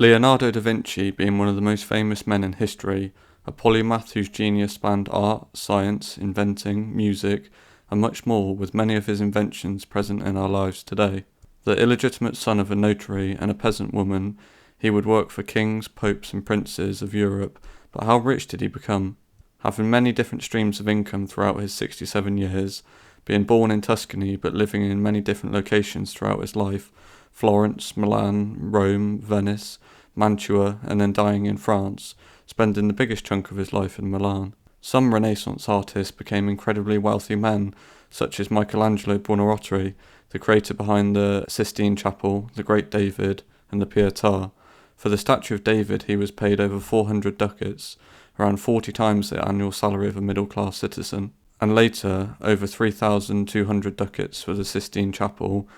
Leonardo da Vinci being one of the most famous men in history, a polymath whose genius spanned art, science, inventing, music, and much more, with many of his inventions present in our lives today. The illegitimate son of a notary and a peasant woman, he would work for kings, popes, and princes of Europe, but how rich did he become? Having many different streams of income throughout his 67 years, being born in Tuscany but living in many different locations throughout his life, Florence, Milan, Rome, Venice, Mantua, and then dying in France, spending the biggest chunk of his life in Milan. Some Renaissance artists became incredibly wealthy men, such as Michelangelo Buonarroti, the creator behind the Sistine Chapel, the Great David, and the Pietà. For the statue of David he was paid over 400 ducats, around 40 times the annual salary of a middle-class citizen, and later over 3,200 ducats for the Sistine Chapel,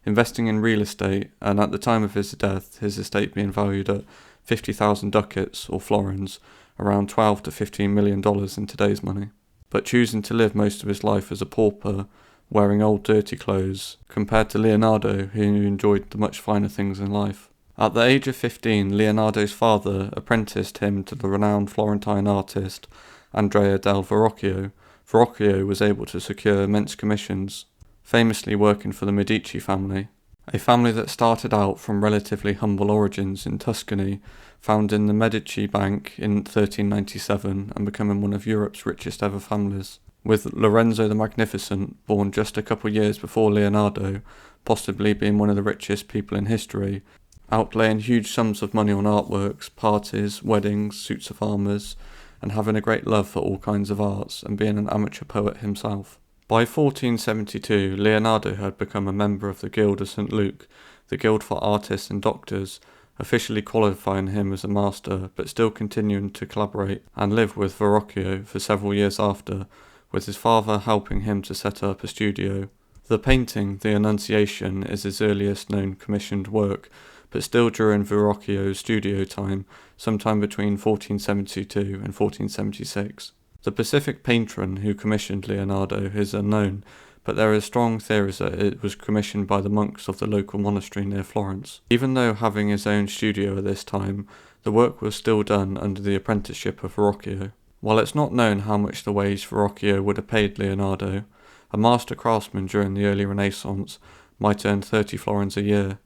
investing in real estate, and at the time of his death, his estate being valued at 50,000 ducats, or florins, around $12 to $15 million in today's money. But choosing to live most of his life as a pauper, wearing old dirty clothes, compared to Leonardo, who enjoyed the much finer things in life. At the age of 15, Leonardo's father apprenticed him to the renowned Florentine artist Andrea del Verrocchio. Verrocchio was able to secure immense commissions, famously working for the Medici family, a family that started out from relatively humble origins in Tuscany, founding the Medici Bank in 1397 and becoming one of Europe's richest ever families, with Lorenzo the Magnificent, born just a couple years before Leonardo, possibly being one of the richest people in history, outlaying huge sums of money on artworks, parties, weddings, suits of armours, and having a great love for all kinds of arts and being an amateur poet himself. By 1472, Leonardo had become a member of the Guild of St. Luke, the guild for artists and doctors, officially qualifying him as a master, but still continuing to collaborate and live with Verrocchio for several years after, with his father helping him to set up a studio. The painting, The Annunciation, is his earliest known commissioned work, but still during Verrocchio's studio time, sometime between 1472 and 1476. The Pacific patron who commissioned Leonardo is unknown, but there are strong theories that it was commissioned by the monks of the local monastery near Florence. Even though having his own studio at this time, the work was still done under the apprenticeship of Verrocchio. While it's not known how much the wage Verrocchio would have paid Leonardo, a master craftsman during the early Renaissance might earn 30 florins a year,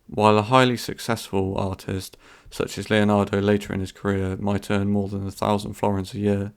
while a highly successful artist, such as Leonardo later in his career, might earn more than 1,000 florins a year.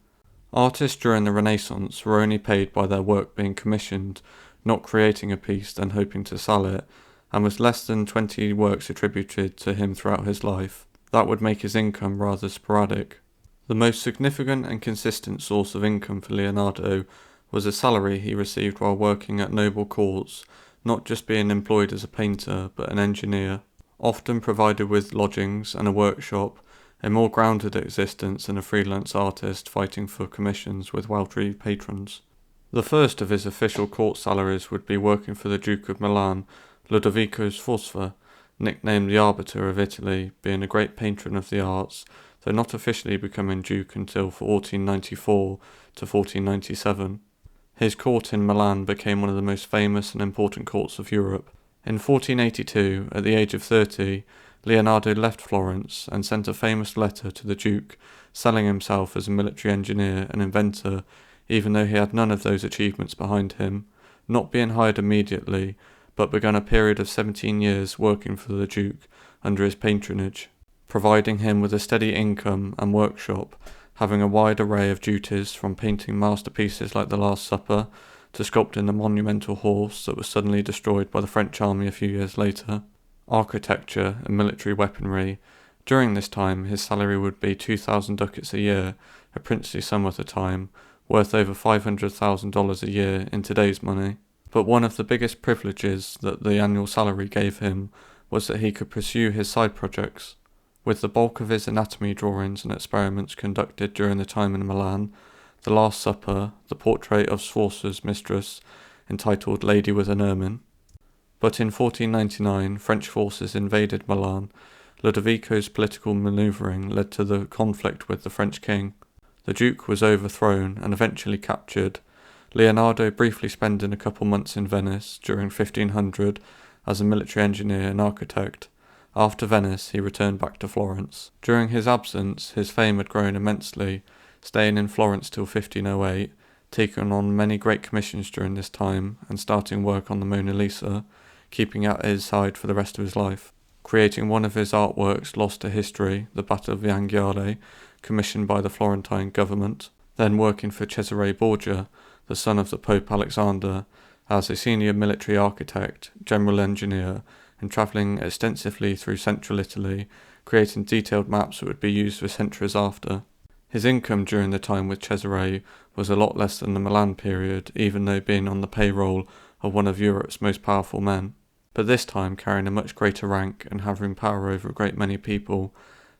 Artists during the Renaissance were only paid by their work being commissioned, not creating a piece then hoping to sell it, and with less than 20 works attributed to him throughout his life, that would make his income rather sporadic. The most significant and consistent source of income for Leonardo was a salary he received while working at noble courts, not just being employed as a painter but an engineer, often provided with lodgings and a workshop, a more grounded existence than a freelance artist fighting for commissions with wealthy patrons. The first of his official court salaries would be working for the Duke of Milan, Ludovico Sforza, nicknamed the Arbiter of Italy, being a great patron of the arts, though not officially becoming Duke until 1494 to 1497. His court in Milan became one of the most famous and important courts of Europe. In 1482, at the age of 30, Leonardo left Florence and sent a famous letter to the Duke, selling himself as a military engineer and inventor, even though he had none of those achievements behind him, not being hired immediately, but begun a period of 17 years working for the Duke under his patronage, providing him with a steady income and workshop, having a wide array of duties from painting masterpieces like The Last Supper to sculpting the monumental horse that was suddenly destroyed by the French army a few years later, architecture and military weaponry. During this time, his salary would be 2,000 ducats a year, a princely sum at the time, worth over $500,000 a year in today's money. But one of the biggest privileges that the annual salary gave him was that he could pursue his side projects. With the bulk of his anatomy drawings and experiments conducted during the time in Milan, The Last Supper, the portrait of Sforza's mistress, entitled Lady with an Ermine. But in 1499, French forces invaded Milan. Ludovico's political manoeuvring led to the conflict with the French king. The Duke was overthrown and eventually captured, Leonardo briefly spending a couple months in Venice during 1500 as a military engineer and architect, After Venice, he returned back to Florence. During his absence, his fame had grown immensely, staying in Florence till 1508, taking on many great commissions during this time, and starting work on the Mona Lisa, keeping at his side for the rest of his life. Creating one of his artworks lost to history, the Battle of the Anghiale, commissioned by the Florentine government, then working for Cesare Borgia, the son of the Pope Alexander, as a senior military architect, general engineer, and travelling extensively through central Italy, creating detailed maps that would be used for centuries after. His income during the time with Cesare was a lot less than the Milan period, even though being on the payroll of one of Europe's most powerful men. But this time carrying a much greater rank and having power over a great many people,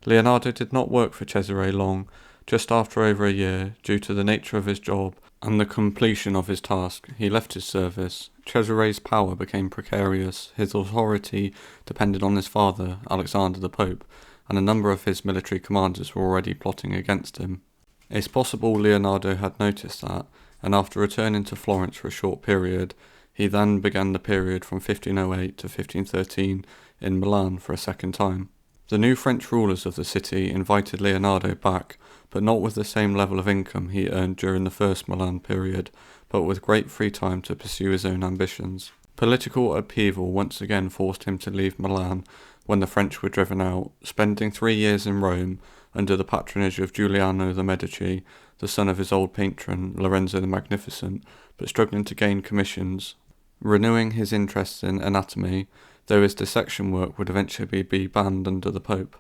Leonardo did not work for Cesare long, just after over a year, due to the nature of his job and the completion of his task. He left his service. Cesare's power became precarious, his authority depended on his father, Alexander the Pope, and a number of his military commanders were already plotting against him. It's possible Leonardo had noticed that, and after returning to Florence for a short period, he then began the period from 1508 to 1513 in Milan for a second time. The new French rulers of the city invited Leonardo back, but not with the same level of income he earned during the first Milan period, but with great free time to pursue his own ambitions. Political upheaval once again forced him to leave Milan when the French were driven out, spending 3 years in Rome under the patronage of Giuliano the Medici, the son of his old patron Lorenzo the Magnificent, but struggling to gain commissions. Renewing his interest in anatomy, though his dissection work would eventually be banned under the Pope.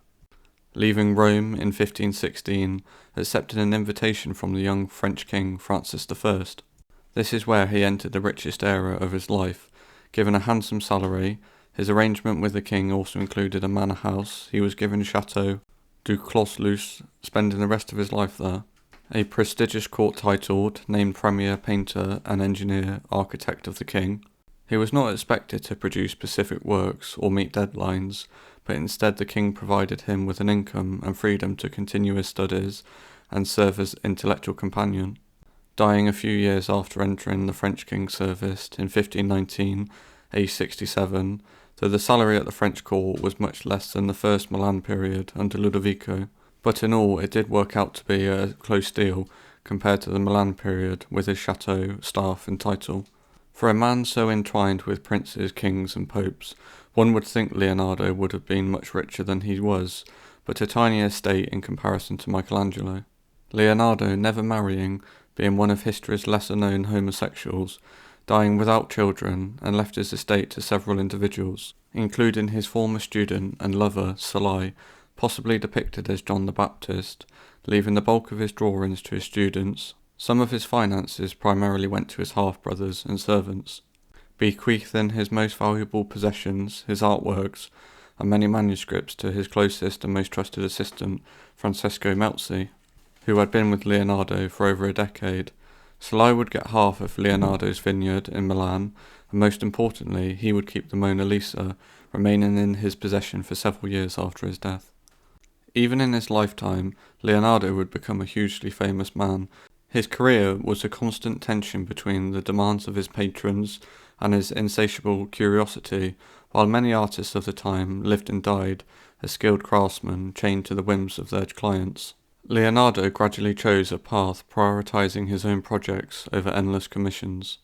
Leaving Rome in 1516, accepted an invitation from the young French king Francis I. This is where he entered the richest era of his life. Given a handsome salary, his arrangement with the king also included a manor house. He was given Chateau du Clos-Luce, spending the rest of his life there. A prestigious court titled, named Premier Painter and Engineer Architect of the King. He was not expected to produce specific works or meet deadlines, but instead the king provided him with an income and freedom to continue his studies and serve as intellectual companion. Dying a few years after entering the French king's service in 1519, aged 67, though the salary at the French court was much less than the first Milan period under Ludovico, but in all it did work out to be a close deal compared to the Milan period with his chateau, staff and title. For a man so entwined with princes, kings and popes, one would think Leonardo would have been much richer than he was, but a tiny estate in comparison to Michelangelo. Leonardo never marrying, being one of history's lesser-known homosexuals, dying without children, and left his estate to several individuals, including his former student and lover, Salai, possibly depicted as John the Baptist, leaving the bulk of his drawings to his students. Some of his finances primarily went to his half-brothers and servants, bequeathing his most valuable possessions, his artworks, and many manuscripts to his closest and most trusted assistant, Francesco Melzi, who had been with Leonardo for over a decade. Salai would get half of Leonardo's vineyard in Milan, and most importantly, he would keep the Mona Lisa, remaining in his possession for several years after his death. Even in his lifetime, Leonardo would become a hugely famous man. His career was a constant tension between the demands of his patrons and his insatiable curiosity, while many artists of the time lived and died as skilled craftsmen chained to the whims of their clients. Leonardo gradually chose a path prioritizing his own projects over endless commissions.